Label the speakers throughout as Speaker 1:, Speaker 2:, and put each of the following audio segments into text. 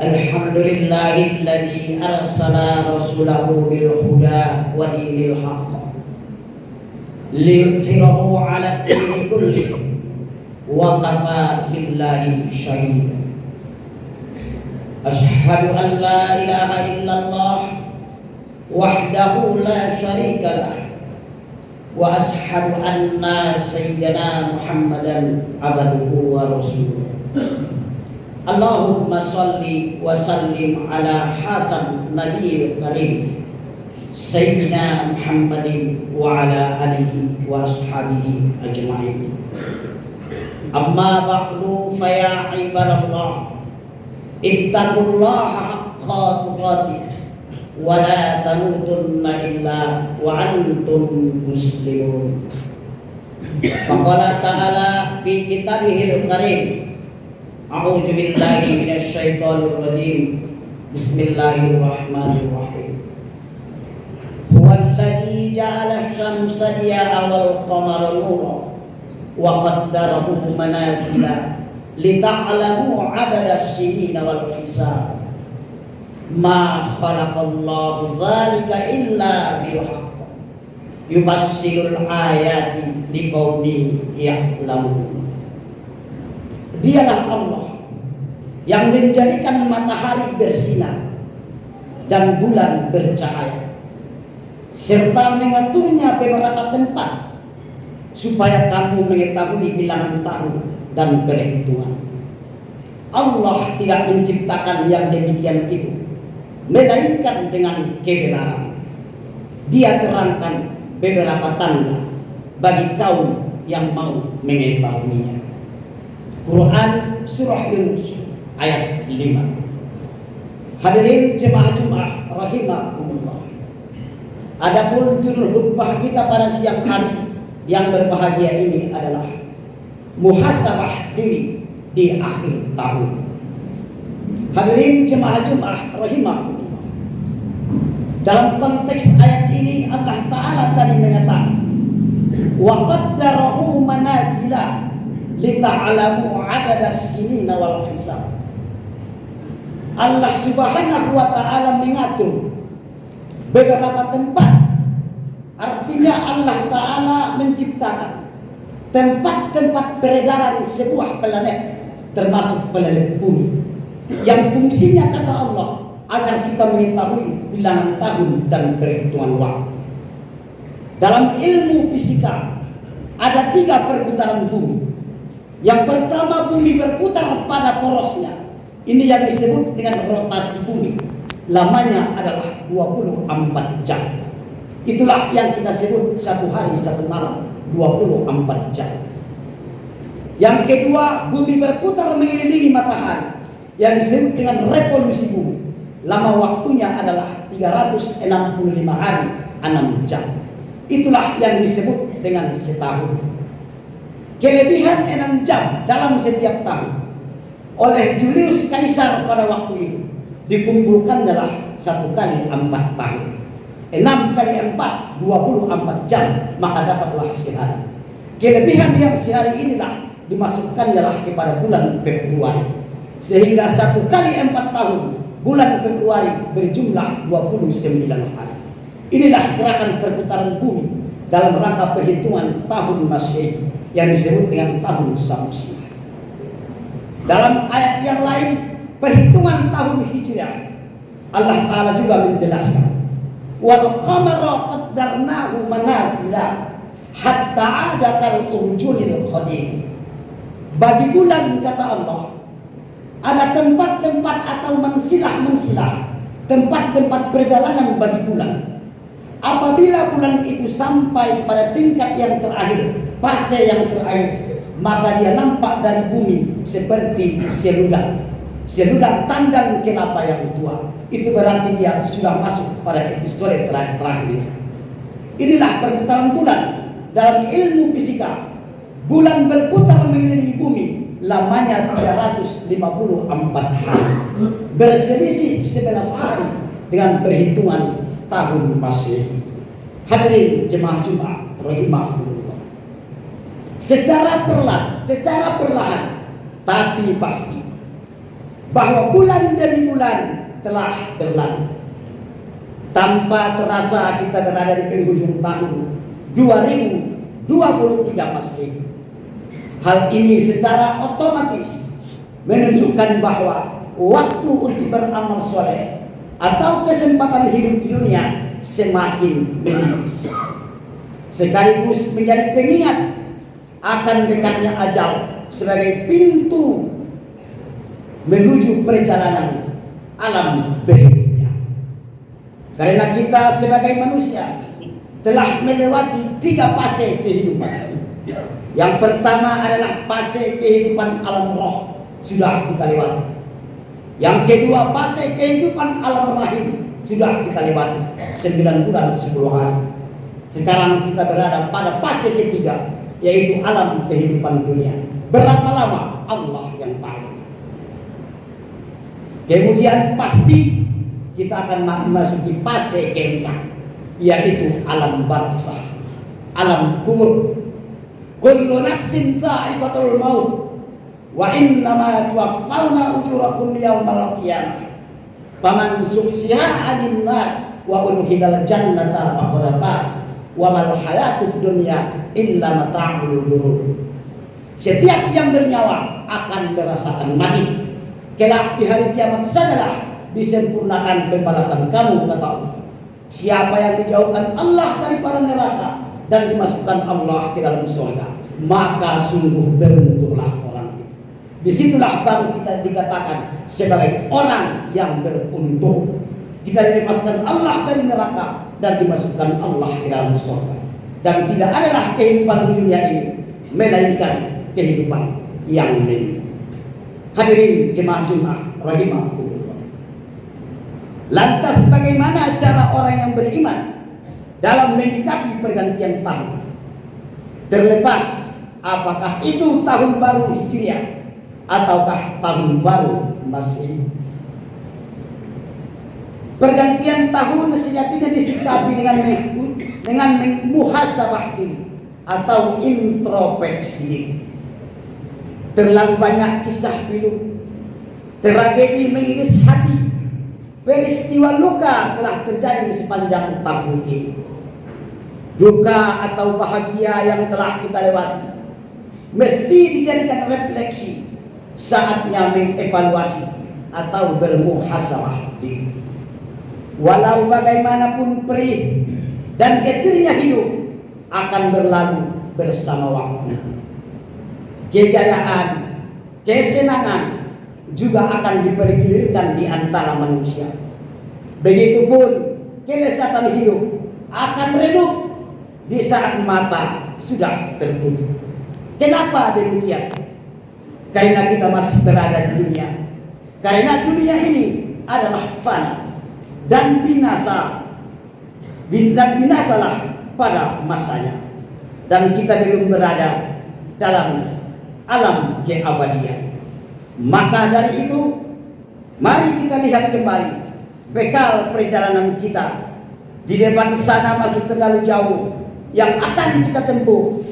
Speaker 1: Alhamdulillahilladzi arsala rasulahu bil huda wa dinil haqq liyudhhirahu 'ala ad-dini kullihi wa kafa billahi shahida. Asyhadu an la ilaha illallah wahdahu la syarika lah wa asyhadu anna sayyidina Muhammadan abduhu wa rasuluh. Allahumma salli wa sallim ala hasan nabiyil karim sayyidina Muhammadin wa ala alihi wa ashabihi ajma'in. Amma ba'du fa ya ibadallah ittaqullaha haqqa tuqatih wa la tamutunna illa wa antum muslimun. Faqala ta'ala fi kitabihil karim, a'udzu billahi minasy syaithanir rajim. Bismillahirrahmanirrahim. Huwallazi ja'ala asy-syamsa diya'an wal qamara nuran wa qaddarahu manazila lita'lamu 'adada as-sinina wal hisab. Ma khalaqallahu dzalika illa bil haqq yubassirul ayati liqaumin ya'lamun. Dialah Allah yang menjadikan matahari bersinar dan bulan bercahaya, serta mengaturnya beberapa tempat supaya kamu mengetahui bilangan tahun dan perhitungan. Allah tidak menciptakan yang demikian itu melainkan dengan kebenaran. Dia terangkan beberapa tanda bagi kaum yang mau mengetahuinya. Quran Surah Yunus ayat 5. Hadirin jemaah Jumat rahimakumullah. Adapun judul khutbah kita pada siang hari yang berbahagia ini adalah muhasabah diri di akhir tahun. Hadirin jemaah Jumat rahimakumullah. Dalam konteks ayat ini Allah Ta'ala tadi mengatakan wa qaddarahu manazila lita'lamu 'adada as-sinina wal hisab. Allah Subhanahu wa Ta'ala mengatur beberapa tempat. Artinya Allah Ta'ala menciptakan tempat-tempat peredaran sebuah planet, termasuk planet bumi, yang fungsinya kata Allah agar kita mengetahui bilangan tahun dan perhitungan waktu. Dalam ilmu fisika ada 3 perputaran bumi. Yang pertama, bumi berputar pada porosnya. Ini yang disebut dengan rotasi bumi. Lamanya adalah 24 jam. Itulah yang kita sebut satu hari satu malam 24 jam. Yang kedua, bumi berputar mengelilingi matahari yang disebut dengan revolusi bumi. Lama waktunya adalah 365 hari 6 jam. Itulah yang disebut dengan setahun. Kelebihan 6 jam dalam setiap tahun oleh Julius Caesar pada waktu itu dikumpulkan adalah 1 kali 4 tahun. 6 kali 4 24 jam, maka dapatlah sehari. Kelebihan yang sehari inilah dimasukkan adalah kepada bulan Februari, sehingga 1 kali 4 tahun bulan Februari berjumlah 29 hari. Inilah gerakan perputaran bumi dalam rangka perhitungan tahun Masehi yang disebut dengan tahun Syamsiah. Dalam ayat yang lain, perhitungan tahun Hijriah, Allah Ta'ala juga menjelaskan wal qamara qaddarnahu manazila hatta 'ada kal urjunil qadim. Bagi bulan kata Allah ada tempat-tempat atau mensilah-mensilah, tempat-tempat perjalanan bagi bulan. Apabila bulan itu sampai kepada tingkat yang terakhir, fase yang terakhir, maka dia nampak dari bumi seperti seludak tandang kelapa yang tua. Itu berarti dia sudah masuk pada episode terakhir. Inilah perputaran bulan dalam ilmu fisika. Bulan berputar mengelilingi bumi, lamanya 354 hari, berselisih 11 hari dengan perhitungan tahun Masehi. Hadirin jemaah Jumat rahimahullah. Secara perlahan Tapi pasti bahwa bulan demi bulan telah berlalu. Tanpa terasa kita berada di penghujung tahun 2023 Masehi. Hal ini secara otomatis menunjukkan bahwa waktu untuk beramal soleh atau kesempatan hidup di dunia semakin menipis. Sekaligus menjadi pengingat akan dekatnya ajal sebagai pintu menuju perjalanan alam berikutnya. Karena kita sebagai manusia telah melewati 3 fase kehidupan. Yang pertama adalah fase kehidupan alam roh, sudah kita lewati. Yang kedua fase kehidupan alam rahim, sudah kita lewati 9 bulan 10 hari. Sekarang kita berada pada fase ketiga, yaitu alam kehidupan dunia. Berapa lama Allah yang tahu. Kemudian pasti kita akan memasuki fase keempat, yaitu alam barzakh, alam kubur. Kullu nafsin sa'iqatul maut wa innama tuwaffawna ujurakum yaumal qiyamah. Faman zuhziha 'anil nar wa udkhilal jannata faqad faz wa mal hayatud dunya illa mata'ul ghurur. Setiap yang bernyawa akan merasakan mati. Kelak di hari kiamat sajalah disempurnakan pembalasan kamu, kata Allah. Siapa yang dijauhkan Allah dari para neraka dan dimasukkan Allah ke dalam surga, maka sungguh beruntunglah orang itu. Disitulah baru kita dikatakan sebagai orang yang beruntung. Kita dilepaskan Allah dari neraka dan dimasukkan Allah ke dalam surga. Dan tidak adalah kehidupan di dunia ini melainkan kehidupan yang ini. Hadirin jemaah Jumat rahimakumullah. Lantas bagaimana cara orang yang beriman dalam menyikapi pergantian tahun? Terlepas apakah itu tahun baru Hijriah ataukah tahun baru Masehi. Pergantian tahun sejatinya disikapi dengan muhasabah diri atau introspeksi. Terlalu banyak kisah pilu, tragedi mengiris hati, peristiwa luka telah terjadi sepanjang tahun ini. Duka atau bahagia yang telah kita lewati mesti dijadikan refleksi, saatnya mengevaluasi atau bermuhasabah diri. Walau bagaimanapun perih dan getirnya hidup akan berlalu bersama waktu. Kejayaan, kesenangan juga akan dipergilirkan di antara manusia. Begitupun kelezatan hidup akan redup di saat mata sudah tertutup. Kenapa demikian? Karena kita masih berada di dunia. Karena dunia ini adalah fana dan binasa. Dan binasalah pada masanya. Dan kita belum berada dalam alam keabadian. Maka dari itu, mari kita lihat kembali bekal perjalanan kita. Di depan sana masih terlalu jauh yang akan kita tempuh.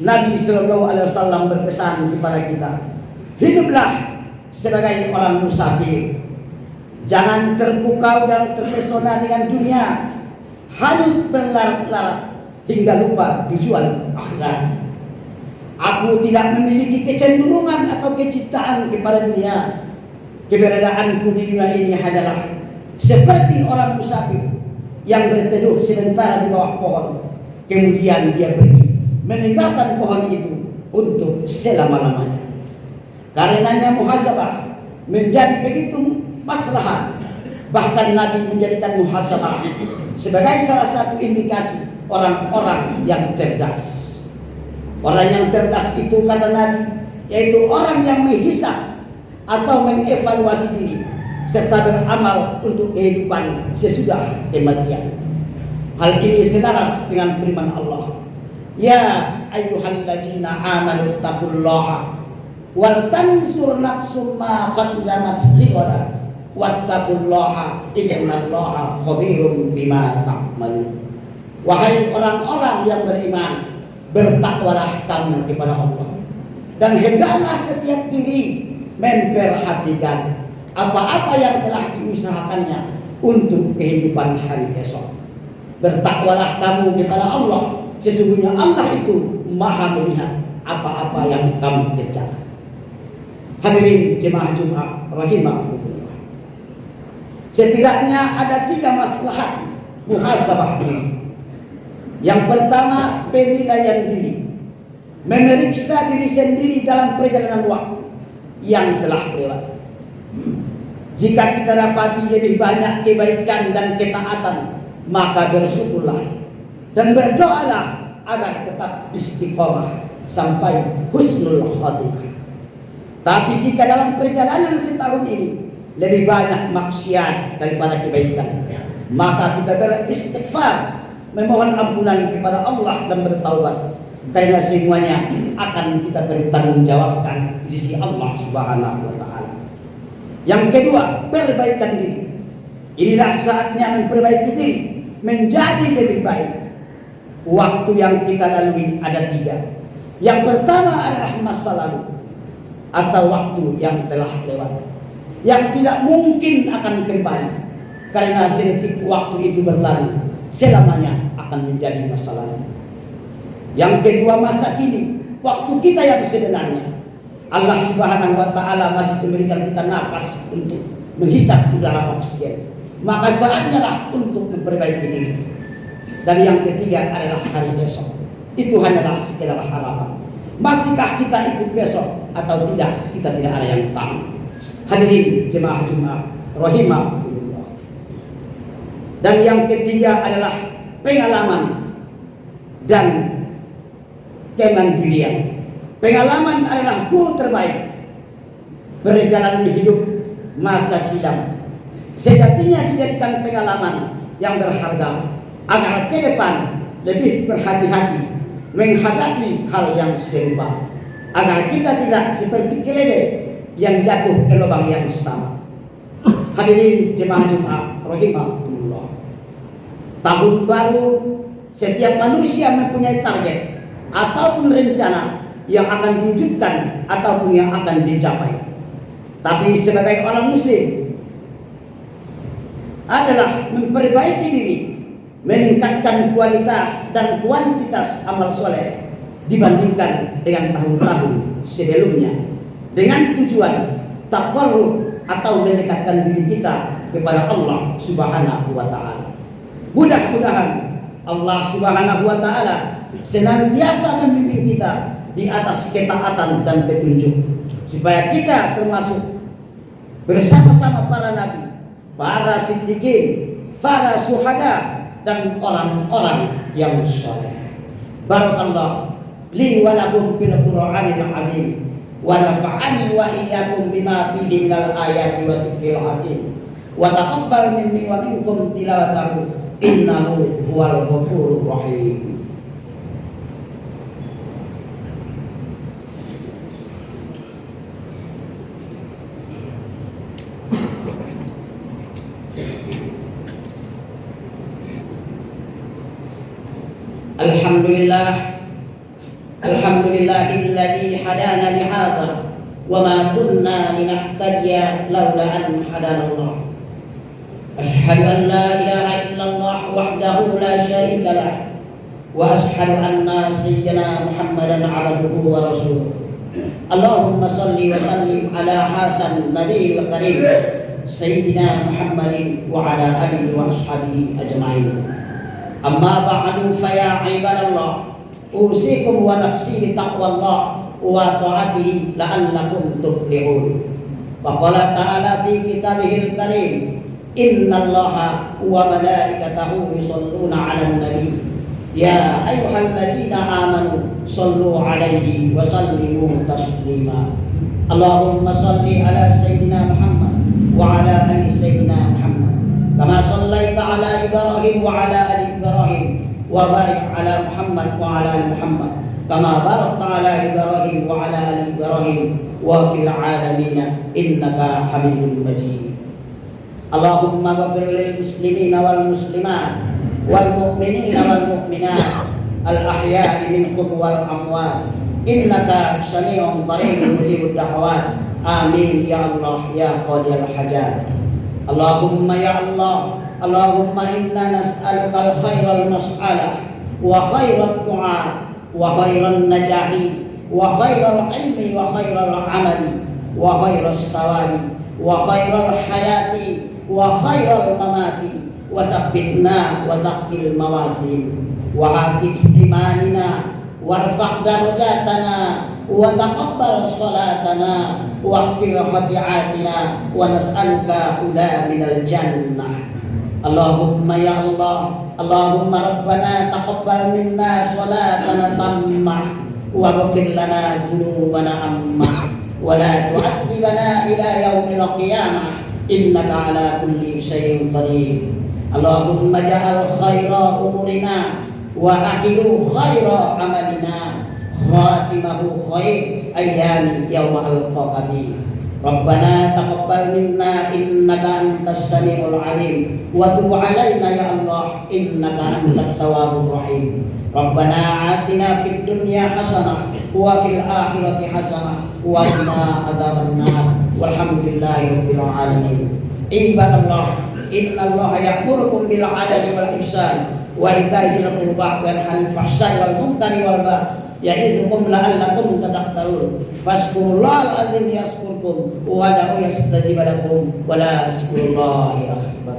Speaker 1: Nabi SAW berpesan kepada kita, hiduplah sebagai orang musafir. Jangan terpukau dan terpesona dengan dunia, hanyut berlarat-larat hingga lupa tujuan akhirat. Aku tidak memiliki kecenderungan atau kecintaan kepada dunia. Keberadaanku di dunia ini adalah seperti orang musafir yang berteduh sebentar di bawah pohon, kemudian dia pergi meninggalkan pohon itu untuk selama-lamanya. Karenanya muhasabah menjadi begitu maslahat. Bahkan Nabi menjadikan muhasabah sebagai salah satu indikasi orang-orang yang cerdas. Orang yang cerdas itu, kata Nabi, yaitu orang yang menghisap atau mengevaluasi diri serta beramal untuk kehidupan sesudah kematian. Hal ini selaras dengan firman Allah, ya ayyuhalladzina amanu taqullaha wal tansur nafsum ma qaddamat lighad wattaqullaha innallaha khabirum bima ta'malun. Wahai orang-orang yang beriman, bertakwalah kamu kepada Allah Dan hendaklah setiap diri memperhatikan apa-apa yang telah diusahakannya untuk kehidupan hari esok. Bertakwalah kamu kepada Allah, sesungguhnya Allah itu maha melihat apa-apa yang kamu kerjakan. Hadirin jemaah Jumat rahimahumullah. Setidaknya ada 3 maslahat muhasabah diri. Yang pertama, penilaian diri. Memeriksa diri sendiri dalam perjalanan waktu yang telah lewat. Jika kita dapati lebih banyak kebaikan dan ketaatan, maka bersyukurlah dan berdoalah agar tetap istiqomah sampai husnul khatimah. Tapi jika dalam perjalanan setahun ini lebih banyak maksiat daripada kebaikan, maka kita beristighfar, memohon ampunan kepada Allah dan bertaubat, karena semuanya akan kita bertanggungjawabkan di sisi Allah Subhanahu wa taala. Yang kedua, perbaikan diri. Inilah saatnya memperbaiki diri menjadi lebih baik. Waktu yang kita lalui ada 3. Yang pertama adalah masa lalu atau waktu yang telah lewat, yang tidak mungkin akan kembali, karena sedetik waktu itu berlalu selamanya akan menjadi masa lalu. Yang kedua, masa kini, waktu kita yang sebenarnya. Allah Subhanahu wa taala masih memberikan kita napas untuk menghisap udara oksigen. Maka saatnya lah untuk memperbaiki diri. Dan yang ketiga adalah hari esok. Itu hanyalah sekedar harapan. Masihkah kita ikut besok atau tidak, kita tidak ada yang tahu. Hadirin jemaah Jumat rahimahumullah. Dan yang ketiga adalah pengalaman dan kemandirian. Pengalaman adalah guru terbaik perjalanan hidup masa silam. Sejatinya dijadikan pengalaman yang berharga agar ke depan lebih berhati-hati menghadapi hal yang serupa, agar kita tidak seperti keledai yang jatuh ke lubang yang sama. Hadirin jemaah Jumat rahimahumullah. Tahun baru, setiap manusia mempunyai target ataupun rencana yang akan diwujudkan ataupun yang akan dicapai. Tapi sebagai orang muslim adalah memperbaiki diri, meningkatkan kualitas dan kuantitas amal soleh dibandingkan dengan tahun-tahun sebelumnya, dengan tujuan taqarrub atau mendekatkan diri kita kepada Allah Subhanahu wa taala. Mudah-mudahan Allah Subhanahu wa taala senantiasa membimbing kita di atas ketaatan dan petunjuk, supaya kita termasuk bersama-sama para nabi, para siddiqin, para syuhada, dan orang-orang yang saleh. Barakallah li wa lakum bil Qur'anil azim wa nafa'ani wa iyyakum bima fihi minal ayati wasikril hakim wa taqabbal minni wa minkum tilawatahu innahu huwal ghafurur rahim. Alhamdulillahilladzi hadana li hadza wa ma kunna linahtadiya laula an hadanallah. Asyhadu an la ilaha illallah wahdahu la syarika lah wa asyhadu anna sayyidina Muhammadan abduhu wa rasuluh. Allahumma salli wa sallim ala hasan nabiyil karim sayyidina Muhammadin wa ala alihi wa ashabihi ajma'in. Amma ba'du fa ya ibadallah, usikum wa nafsi bi taqwallah wa ta'atihi la'allakum tuflihun. Wa qala ta'ala fi kitabihil karim, innallaha wa malaikatahu yusholluna 'alan nabi ya ayyuhalladzina amanu shallu 'alaihi wa sallimu taslima. Allahumma shalli ala sayyidina Muhammad wa ala ali sayyidina Muhammad kama shallaita ala Ibrahim wa ala ali Ibrahim wa barik ala Muhammad wa ala ali Muhammad kama barakta ala Ibrahim wa ala ali Ibrahim wa fil alamin innaka Hamidum Majid. Allahumma ghfir lil muslimina wal muslimat wal mu'minina wal mu'minat al ahya'i minhum wal amwat innaka sami'un qaribun mujibud da'wat. Amin ya Allah ya qadiyal hajat. Allahumma ya Allah, Allahumma inna nas'aluka al-khairal mas'alah wa khairat du'a wa khairan najahi wa khairal ilmi wa khairal amali wa khairas sawabi wa khairal hayati wa khairal mamati wa sabbitna wa taqil mawazin wa habib imanina warfa' darajatana wa taqabbal salatana waghfir khati'atina wa nas'aluka ula minal jannah. Allahumma ya Allah, Allahumma rabbana taqabbal minna salatana tammah waghfir lana dzunubana ammah wa la tu'adzibana ila yaumil qiyamah innaka ala kulli syai'in qadir. Allahumma ja'al khaira umurina wa akhiru khaira amalina khatimahu khair ayyam yawma alqaka bi. Rabbana taqabbal minna innaka antas samiul alim wa tub alaina ya Allah innaka antat tawwabur rahim. Rabbana atina fid dunya hasanah wa fil akhirati hasanah wa qina adzabannar. Walhamdulillahi rabbil alamin. Ibadallah, innallaha ya'murukum bil 'adli wal ihsan wa ita'i dzil qurba wa yanha 'anil fahsya'i wal munkari wal baghi ya'idzukum la'allakum tadhakkarun. Fazkurullahal azim yazkurkum wa da'u yastajib lakum wa la yazkurullahi akbar.